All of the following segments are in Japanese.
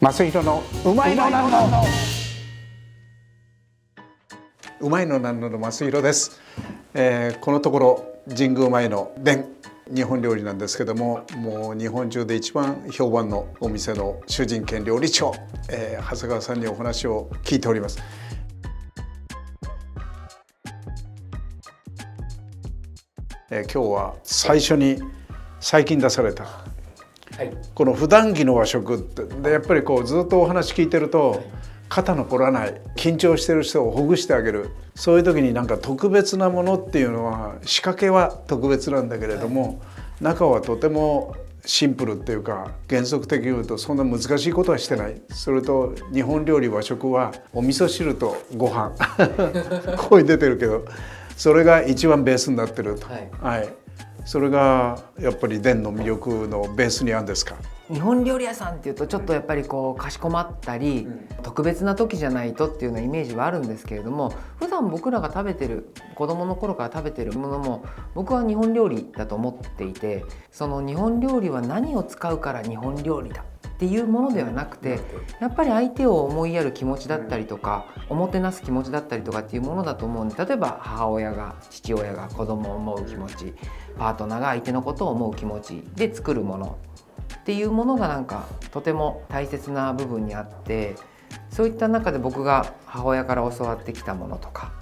増弘のうまいのなんのうまいのなんのの増弘です、このところ神宮前の弁日本料理なんですけども、もう日本中で一番評判のお店の主人兼料理長、長谷川さんにお話を聞いております。今日は最初に最近出されたこの普段着の和食ってで、やっぱりこうずっとお話聞いてると、肩の凝らない緊張してる人をほぐしてあげる、そういう時になんか特別なものっていうのは仕掛けは特別なんだけれども、中はとてもシンプルっていうか、原則的に言うとそんな難しいことはしてない。それと日本料理和食はお味噌汁とご飯声出てるけど、それが一番ベースになってると。はい、それがやっぱり伝の魅力のベースにあるんですか？日本料理屋さんっていうとちょっとやっぱりこうかしこまったり、特別な時じゃないとっていうようなイメージはあるんですけれども、普段僕らが食べてる子供の頃から食べてるものも僕は日本料理だと思っていて、その日本料理は何を使うから日本料理だっていうものではなくて、やっぱり相手を思いやる気持ちだったりとか、おもてなす気持ちだったりとかっていうものだと思うんで、例えば母親が父親が子供を思う気持ち、パートナーが相手のことを思う気持ちで作るものっていうものがなんかとても大切な部分にあって、そういった中で僕が母親から教わってきたものとか、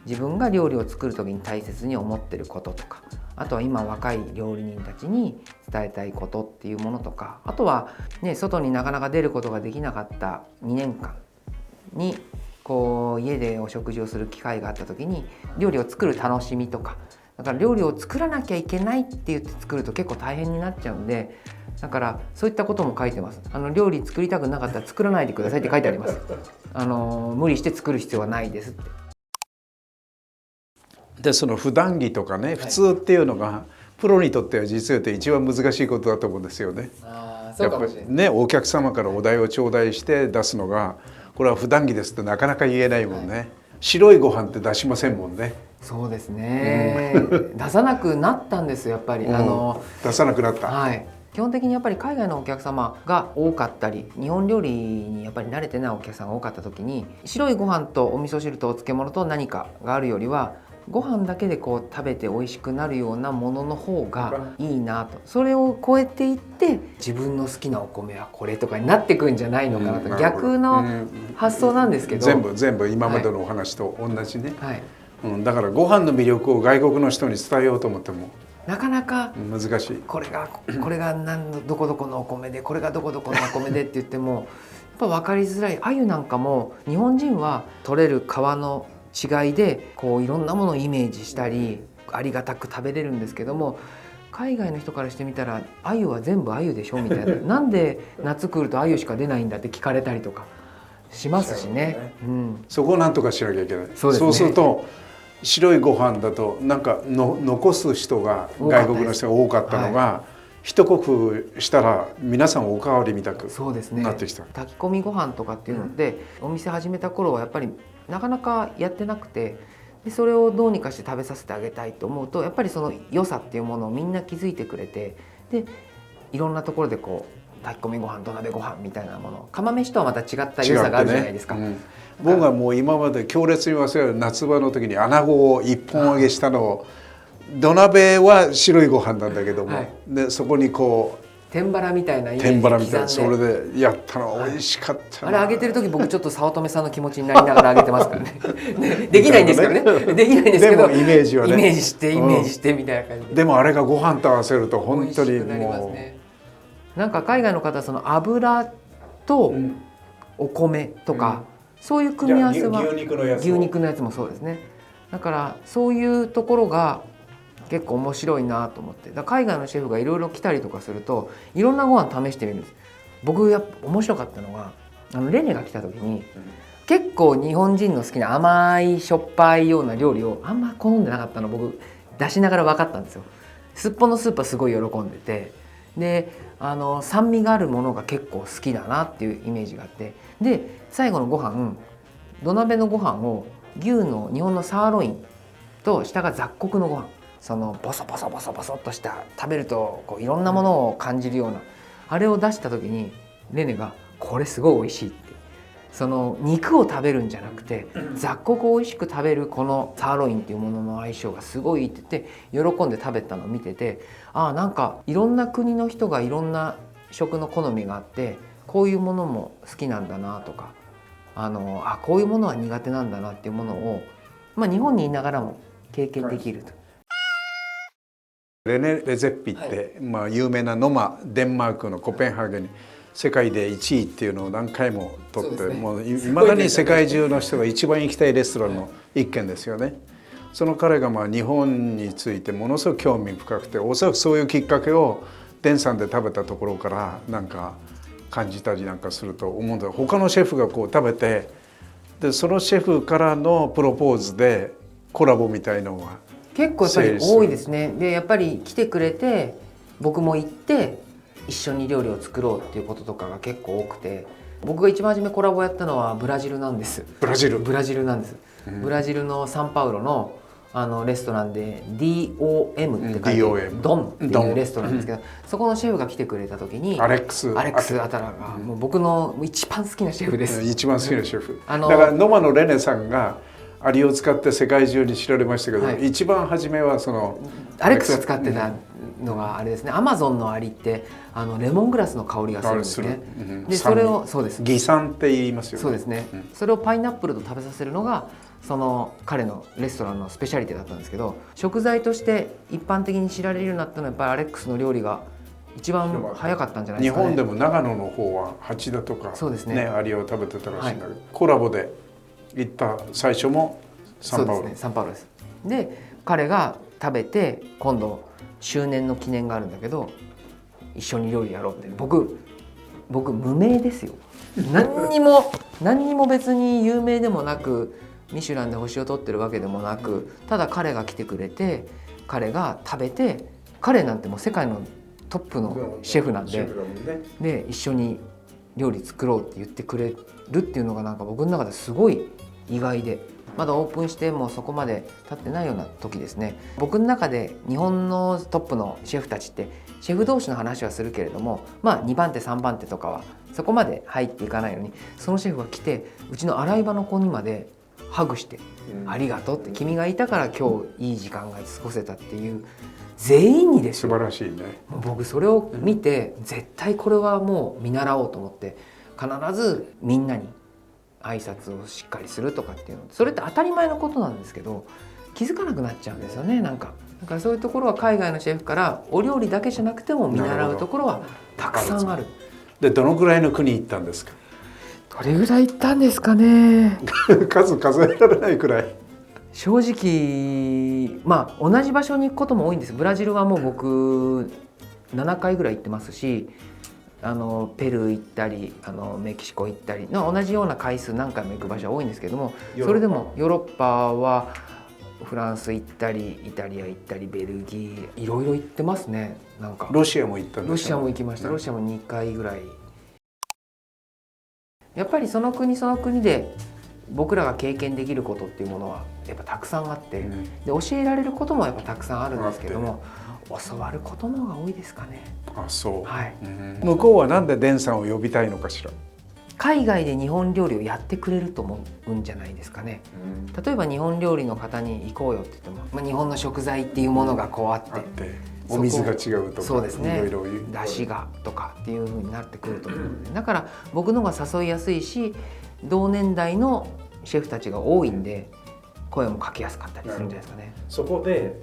自分が料理を作る時に大切に思ってることとか、あとは今若い料理人たちに伝えたいことっていうものとか、あとはね、外になかなか出ることができなかった2年間にこう家でお食事をする機会があった時に料理を作る楽しみとか、だから料理を作らなきゃいけないって言って作ると結構大変になっちゃうんで、だからそういったことも書いてます。料理作りたくなかったら作らないでくださいって書いてあります。無理して作る必要はないですって。でその普段着とかね、普通っていうのがプロにとっては実は言うと一番難しいことだと思うんですよね。そうかもしれない。ね、お客様からお題を頂戴して出すのが、これは普段着ですってなかなか言えないもんね。白いご飯って出しませんもんね。そうですね、出さなくなったんですよ、やっぱり。出さなくなった。はい、基本的にやっぱり海外のお客様が多かったり、日本料理にやっぱり慣れてないお客さんが多かった時に、白いご飯とお味噌汁とお漬物と何かがあるよりは、ご飯だけでこう食べて美味しくなるようなものの方がいいなと。それを超えていって自分の好きなお米はこれとかになってくんじゃないのかなと、逆の発想なんですけど、全部今までのお話と同じね。はい、だからご飯の魅力を外国の人に伝えようと思ってもなかなか難しい。これがどこどこのお米で、これがどこどこのお米でって言ってもやっぱ分かりづらい。鮎なんかも日本人は取れる皮の違いでこういろんなものをイメージしたりありがたく食べれるんですけども、海外の人からしてみたら鮎は全部鮎でしょみたいななんで夏来ると鮎しか出ないんだって聞かれたりとかしますしね。そこをなんとかしなきゃいけない。そうですね。そうすると白いご飯だとなんか残す人が外国の人が多かったのが、一呼吸したら皆さんおかわりみたくなってきた。炊き込みご飯とかっていうので、お店始めた頃はやっぱりなかなかやってなくて、でそれをどうにかして食べさせてあげたいと思うと、やっぱりその良さっていうものをみんな気づいてくれて、でいろんなところでこう炊き込みご飯、土鍋ご飯みたいなもの、釜飯とはまた違った良さがあるじゃないですか。僕はもう今まで強烈に忘れる夏場の時に穴子を一本揚げしたのを、土鍋は白いご飯なんだけども、でそこにこう天バラみたいなイメージ天バラみたいな、それでやったの美味しかったな。あれ揚げてる時僕ちょっと早乙女さんの気持ちになりながら揚げてますからねできないんですけどね、できないんですけど、でもイメージはね、イメージしてみたいな感じで。でもあれがご飯と合わせると本当にもう、なんか海外の方はその油とお米とか、そういう組み合わせは牛肉のやつもそうですね。だからそういうところが結構面白いなと思って、だから海外のシェフがいろいろ来たりとかするといろんなご飯試してみるんです。僕やっぱ面白かったのが、レネが来た時に、結構日本人の好きな甘いしょっぱいような料理をあんま好んでなかったの僕出しながら分かったんですよ。すっぽんのスープはすごい喜んでて、で酸味があるものが結構好きだなっていうイメージがあって、で最後のご飯、土鍋のご飯を日本のサーロインと下が雑穀のご飯、そのボソボソボソボソっとした食べるとこういろんなものを感じるようなあれを出した時にレネがこれすごい美味しいって、その肉を食べるんじゃなくて雑穀を美味しく食べるこのサーロインっていうものの相性がすごいいいって言って喜んで食べたのを見てて、なんかいろんな国の人がいろんな食の好みがあって、こういうものも好きなんだなとか、こういうものは苦手なんだなっていうものを、日本にいながらも経験できると。レネ・レゼッピって、有名なノマ、デンマークのコペンハーゲンに世界で1位っていうのを何回も取って、もういまだに世界中の人が一番行きたいレストランの一軒ですよね。その彼が日本についてものすごく興味深くて、おそらくそういうきっかけをデンさんで食べたところからなんか感じたりなんかすると思うんだ。他のシェフがこう食べて、でそのシェフからのプロポーズでコラボみたいのが結構やっぱり多いですね。でやっぱり来てくれて、僕も行って一緒に料理を作ろうっていうこととかが結構多くて、僕が一番初めコラボやったのはブラジルなんです。ブラジルなんです、ブラジルのサンパウロのレストランで DOM って書いてドンっていうレストランですけど、そこのシェフが来てくれた時に、アレックス・アタラがもう僕の一番好きなシェフです。一番好きなシェフ、だからノマのレネさんがアリを使って世界中に知られましたけど、一番初めはそのアレックスが使ってたのがあれですね。アマゾンのアリってレモングラスの香りがするんですね。でそれをそうです、擬酸って言いますよね。そうですね、それをパイナップルと食べさせるのがその彼のレストランのスペシャリティだったんですけど、食材として一般的に知られるようになったのはやっぱりアレックスの料理が一番早かったんじゃないですかね。日本でも長野の方は蜂だとかそうですね、アリを食べてたらしいんだけど、コラボで行った最初もサンパウロ。そうですね、サンパウロです。で彼が食べて、今度周年の記念があるんだけど一緒に料理やろうって。僕無名ですよ。何にも別に有名でもなく、ミシュランで星を取ってるわけでもなく、ただ彼が来てくれて、彼が食べて、彼なんてもう世界のトップのシェフなんで、一緒に料理作ろうって言ってくれるっていうのがなんか僕の中ですごい意外で、まだオープンしてもそこまで経ってないような時ですね。僕の中で日本のトップのシェフたちってシェフ同士の話はするけれども、2番手3番手とかはそこまで入っていかないのに、そのシェフが来てうちの洗い場の子にまでハグして「ありがとう」って、君がいたから今日いい時間が過ごせたっていう、全員にですよ。素晴らしいね。僕それを見て、絶対これはもう見習おうと思って、必ずみんなに挨拶をしっかりするとかっていうの、それって当たり前のことなんですけど、気づかなくなっちゃうんですよね。だからそういうところは海外のシェフからお料理だけじゃなくても見習うところはたくさんある。でどのぐらいの国行ったんですか？どれぐらい行ったんですかね。数えられないくらい。正直同じ場所に行くことも多いんです。ブラジルはもう僕7回ぐらい行ってますし、ペルー行ったりメキシコ行ったり同じような回数何回も行く場所は多いんですけども、それでもヨーロッパはフランス行ったりイタリア行ったりベルギーいろいろ行ってますね。なんかロシアも行ったんですか？ロシアも行きました。ロシアも2回ぐらい。やっぱりその国その国で僕らが経験できることっていうものはやっぱたくさんあって、で教えられることもやっぱたくさんあるんですけども、教わることの方が多いですかね。そう、はい、向こうはなんでデンさんを呼びたいのかしら。海外で日本料理をやってくれると思うんじゃないですかね。例えば日本料理の方に行こうよって言っても、日本の食材っていうものがこうあって、お水が違うとか、そうですね、出汁がとかっていう風になってくると思うので、だから僕の方が誘いやすいし、同年代のシェフたちが多いんで声もかけやすかったりするんじゃないですかね。そこで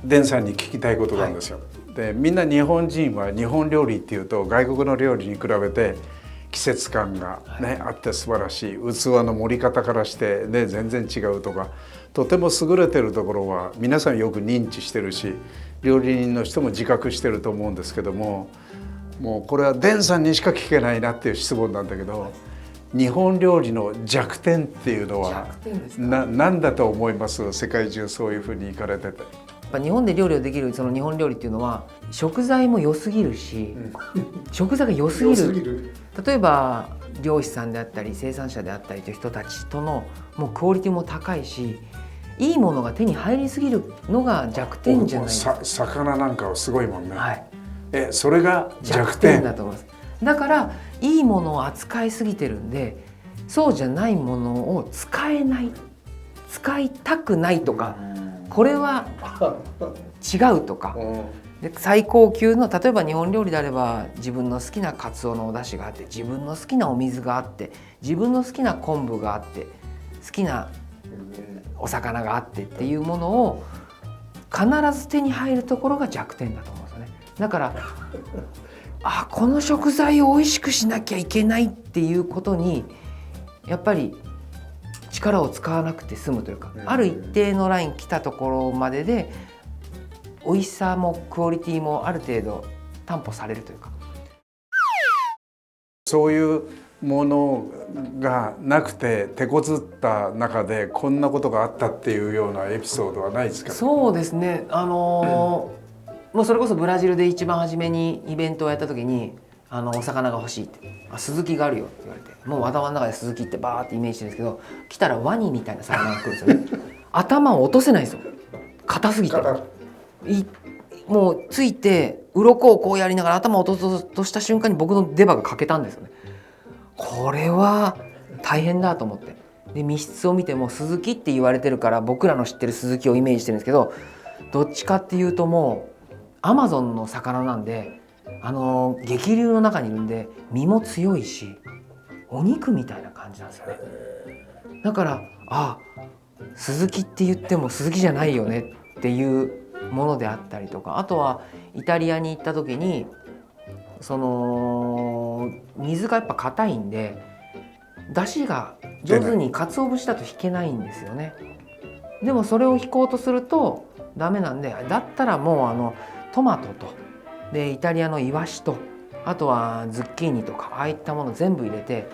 デンさんに聞きたいことがあるんですよ。でみんな日本人は日本料理っていうと外国の料理に比べて季節感が、あって素晴らしい、器の盛り方からして、全然違うとか、とても優れてるところは皆さんよく認知してるし、料理人の人も自覚してると思うんですけども、もうこれはデンさんにしか聞けないなっていう質問なんだけど、日本料理の弱点っていうのは何だと思います？世界中そういうふうに行かれてて。日本で料理をできるその日本料理っていうのは食材も良すぎるし、食材が良すぎる。例えば漁師さんであったり生産者であったりという人たちとのもうクオリティも高いし、いいものが手に入りすぎるのが弱点じゃないですか。魚なんかはすごいもんね。はい、それが弱点だと思います。だからいいものを扱いすぎてるんで、そうじゃないものを使えない、使いたくないとか、これは違うとか。で最高級の例えば日本料理であれば自分の好きなカツオのお出汁があって、自分の好きなお水があって、自分の好きな昆布があって、好きなお魚があってっていうものを必ず手に入るところが弱点だと思うんですよね。だからこの食材を美味しくしなきゃいけないっていうことにやっぱり力を使わなくて済むというか、ある一定のライン来たところまでで美味しさもクオリティもある程度担保されるというか。そういうものがなくて手こずった中でこんなことがあったっていうようなエピソードはないですか？そうですね、もうそれこそブラジルで一番初めにイベントをやった時にお魚が欲しいって「スズキがあるよ」って言われて、もう頭の中でスズキってバーってイメージしてるんですけど、来たらワニみたいな魚が来るんですよね。頭を落とせないんですよ、硬すぎて。もうついて鱗をこうやりながら頭を落とそうとした瞬間に僕の出刃が欠けたんですよね。これは大変だと思って、で密室を見てもスズキって言われてるから僕らの知ってるスズキをイメージしてるんですけど、どっちかっていうともうアマゾンの魚なんで激流の中にいるんで身も強いしお肉みたいな感じなんですよね。だからスズキって言ってもスズキじゃないよねっていうものであったりとか、あとはイタリアに行った時に水がやっぱ硬いんで出汁が上手に鰹節だと引けないんですよね。でもそれを引こうとするとダメなんで、だったらもうトマトとでイタリアのイワシとあとはズッキーニとかああいったもの全部入れて、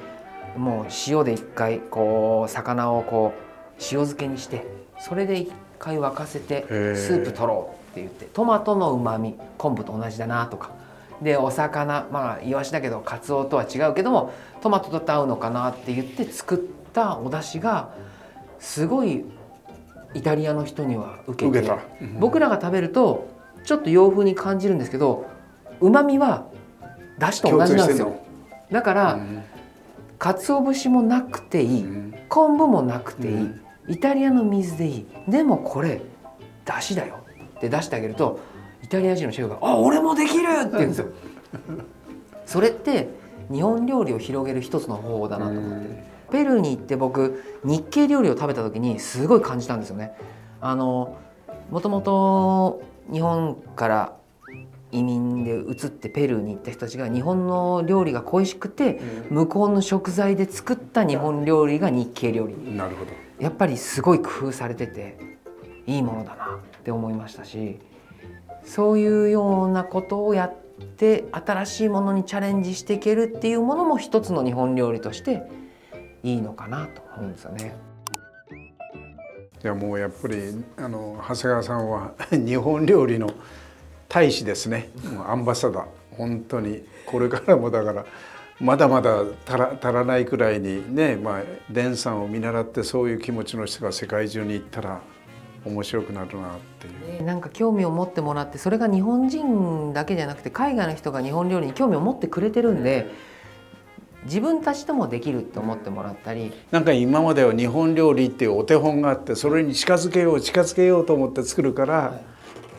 もう塩で一回こう魚をこう塩漬けにして、それで一回沸かせてスープ取ろうって言って、トマトのうまみ昆布と同じだなとかで、お魚イワシだけどカツオとは違うけどもトマトと合うのかなって言って作ったお出汁がすごいイタリアの人には受けて、僕らが食べるとちょっと洋風に感じるんですけど、うまみは出汁と同じなんですよ。だから鰹節もなくていい、昆布もなくていい、イタリアの水でいい、でもこれ出汁だよって出してあげるとイタリア人のシェフが「俺もできる!」って言うんですよ。それって日本料理を広げる一つの方法だなと思ってる。ペルーに行って僕日系料理を食べた時にすごい感じたんですよね。もともと日本から移民で移ってペルーに行った人たちが日本の料理が恋しくて、向こうの食材で作った日本料理が日系料理。なるほど。やっぱりすごい工夫されてていいものだなって思いましたし、そういうようなことをやって新しいものにチャレンジしていけるっていうものも一つの日本料理としていいのかなと思うんですよね。いやもうやっぱり長谷川さんは日本料理の大使ですね。もうアンバサダー、本当にこれからもだからまだまだ足らないくらいにね、デンさんを見習ってそういう気持ちの人が世界中に行ったら面白くなるなっていう。なんか興味を持ってもらって、それが日本人だけじゃなくて海外の人が日本料理に興味を持ってくれてるんで、自分たちともできるって思ってもらったり、なんか今までは日本料理っていうお手本があって、それに近づけようと思って作るから、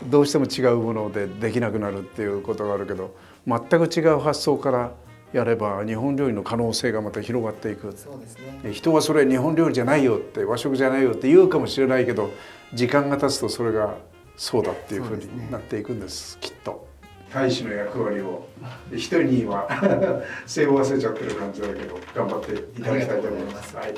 どうしても違うものでできなくなるっていうことがあるけど、全く違う発想からやれば日本料理の可能性がまた広がっていく。そうですね。人はそれ日本料理じゃないよって、和食じゃないよって言うかもしれないけど、時間が経つとそれがそうだっていうふうになっていくんです、きっと。大使の役割を一人に今背負わせちゃってる感じだけど、頑張っていただきたいと思います。はい。